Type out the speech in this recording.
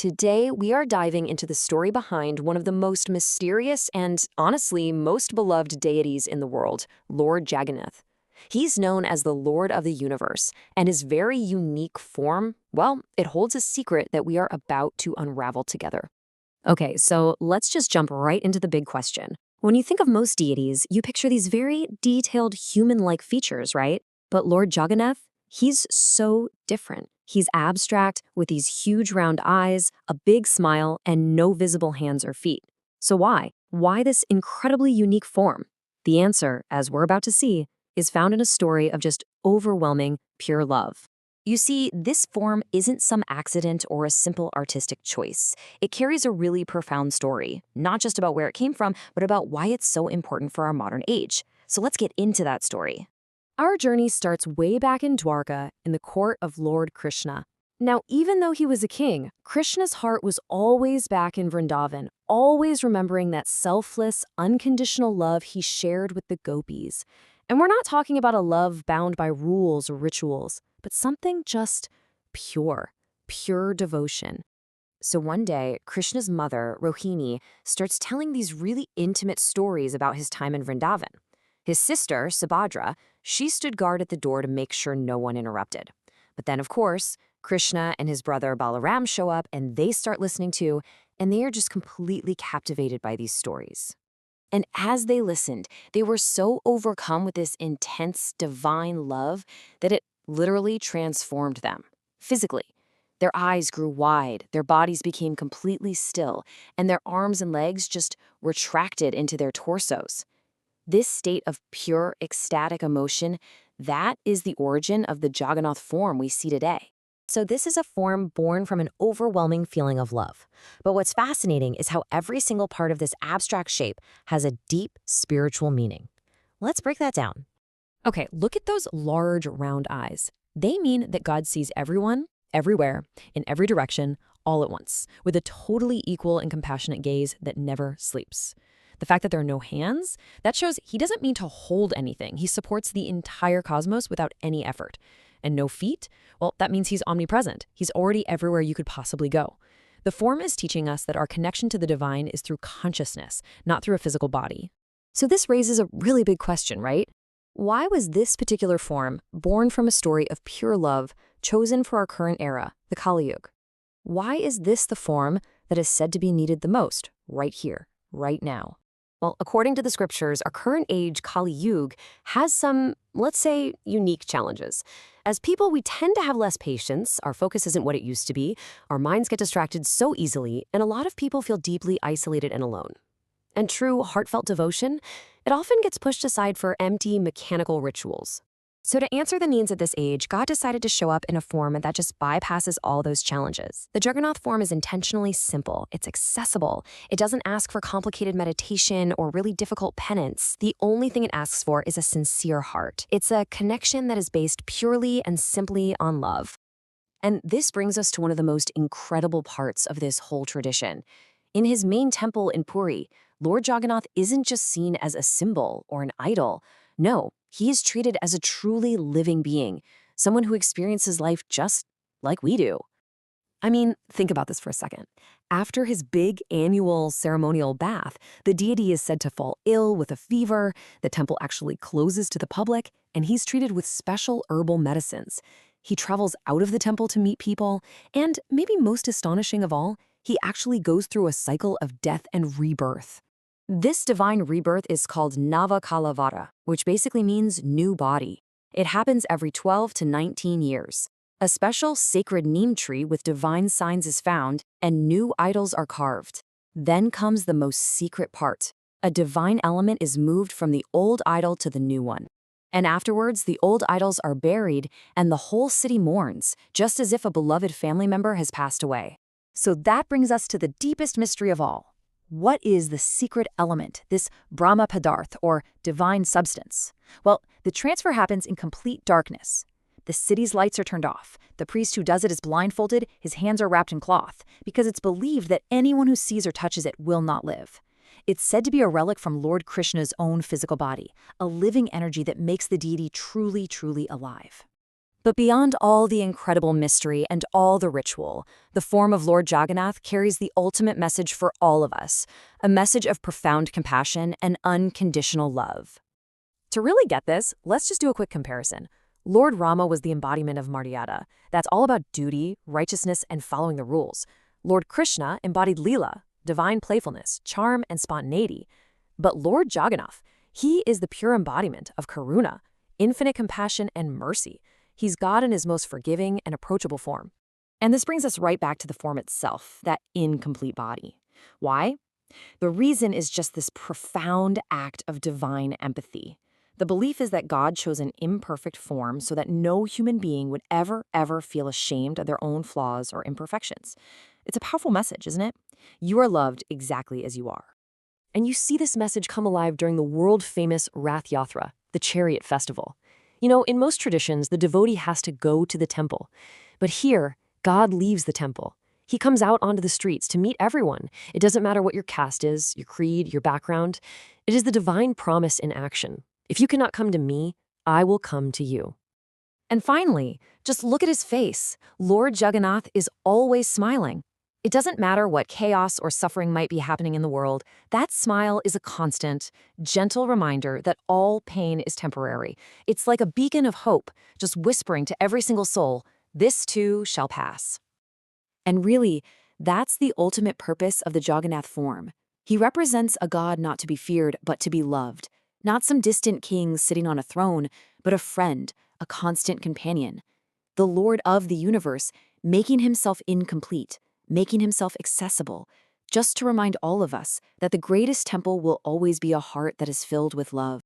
Today, we are diving into the story behind one of the most mysterious and, honestly, most beloved deities in the world, Lord Jagannath. He's known as the Lord of the universe, and his very unique form, well, it holds a secret that we are about to unravel together. Okay, so let's just jump right into the big question. When you think of most deities, you picture these very detailed human-like features, right? But Lord Jagannath, he's so different. He's abstract with these huge round eyes, a big smile, and no visible hands or feet. So why? Why this incredibly unique form? The answer, as we're about to see, is found in a story of just overwhelming, pure love. You see, this form isn't some accident or a simple artistic choice. It carries a really profound story, not just about where it came from, but about why it's so important for our modern age. So let's get into that story. Our journey starts way back in Dwarka, in the court of Lord Krishna. Now, even though he was a king, Krishna's heart was always back in Vrindavan, always remembering that selfless, unconditional love he shared with the gopis. And we're not talking about a love bound by rules or rituals, but something just pure devotion. So one day, Krishna's mother, Rohini, starts telling these really intimate stories about his time in Vrindavan. His sister, Subhadra, she stood guard at the door to make sure no one interrupted. But then, of course, Krishna and his brother Balaram show up and they start listening too, and they are just completely captivated by these stories. And as they listened, they were so overcome with this intense divine love that it literally transformed them, physically. Their eyes grew wide, their bodies became completely still, and their arms and legs just retracted into their torsos. This state of pure, ecstatic emotion, that is the origin of the Jagannath form we see today. So this is a form born from an overwhelming feeling of love. But what's fascinating is how every single part of this abstract shape has a deep spiritual meaning. Let's break that down. Okay, look at those large, round eyes. They mean that God sees everyone, everywhere, in every direction, all at once, with a totally equal and compassionate gaze that never sleeps. The fact that there are no hands, that shows he doesn't mean to hold anything. He supports the entire cosmos without any effort. And no feet? Well, that means he's omnipresent. He's already everywhere you could possibly go. The form is teaching us that our connection to the divine is through consciousness, not through a physical body. So this raises a really big question, right? Why was this particular form, born from a story of pure love, chosen for our current era, the Kali Yuga? Why is this the form that is said to be needed the most, right here, right now? Well, according to the scriptures, our current age, Kali Yuga, has some, let's say, unique challenges. As people, we tend to have less patience, our focus isn't what it used to be, our minds get distracted so easily, and a lot of people feel deeply isolated and alone. And true, heartfelt devotion, it often gets pushed aside for empty, mechanical rituals. So to answer the needs of this age, God decided to show up in a form that just bypasses all those challenges. The Jagannath form is intentionally simple. It's accessible. It doesn't ask for complicated meditation or really difficult penance. The only thing it asks for is a sincere heart. It's a connection that is based purely and simply on love. And this brings us to one of the most incredible parts of this whole tradition. In his main temple in Puri, Lord Jagannath isn't just seen as a symbol or an idol. No, he is treated as a truly living being, someone who experiences life just like we do. I mean, think about this for a second. After his big annual ceremonial bath, the deity is said to fall ill with a fever, the temple actually closes to the public, and he's treated with special herbal medicines. He travels out of the temple to meet people, and maybe most astonishing of all, he actually goes through a cycle of death and rebirth. This divine rebirth is called Navakalavara, which basically means new body. It happens every 12 to 19 years. A special sacred neem tree with divine signs is found, and new idols are carved. Then comes the most secret part. A divine element is moved from the old idol to the new one. And afterwards, the old idols are buried, and the whole city mourns, just as if a beloved family member has passed away. So that brings us to the deepest mystery of all. What is the secret element, this Brahma Padartha, or divine substance? Well, the transfer happens in complete darkness. The city's lights are turned off. The priest who does it is blindfolded, his hands are wrapped in cloth, because it's believed that anyone who sees or touches it will not live. It's said to be a relic from Lord Krishna's own physical body, a living energy that makes the deity truly, truly alive. But beyond all the incredible mystery and all the ritual, the form of Lord Jagannath carries the ultimate message for all of us, a message of profound compassion and unconditional love. To really get this, let's just do a quick comparison. Lord Rama was the embodiment of Maryada. That's all about duty, righteousness, and following the rules. Lord Krishna embodied Leela, divine playfulness, charm, and spontaneity. But Lord Jagannath, he is the pure embodiment of Karuna, infinite compassion and mercy. He's God in his most forgiving and approachable form. And this brings us right back to the form itself, that incomplete body. Why? The reason is just this profound act of divine empathy. The belief is that God chose an imperfect form so that no human being would ever feel ashamed of their own flaws or imperfections. It's a powerful message, isn't it? You are loved exactly as you are. And you see this message come alive during the world-famous Rath Yatra, the chariot festival. You know, in most traditions, the devotee has to go to the temple. But here, God leaves the temple. He comes out onto the streets to meet everyone. It doesn't matter what your caste is, your creed, your background. It is the divine promise in action. If you cannot come to me, I will come to you. And finally, just look at his face. Lord Jagannath is always smiling. It doesn't matter what chaos or suffering might be happening in the world, that smile is a constant, gentle reminder that all pain is temporary. It's like a beacon of hope, just whispering to every single soul, this too shall pass. And really, that's the ultimate purpose of the Jagannath form. He represents a God not to be feared, but to be loved. Not some distant king sitting on a throne, but a friend, a constant companion. The Lord of the universe, making himself incomplete, making himself accessible, just to remind all of us that the greatest temple will always be a heart that is filled with love.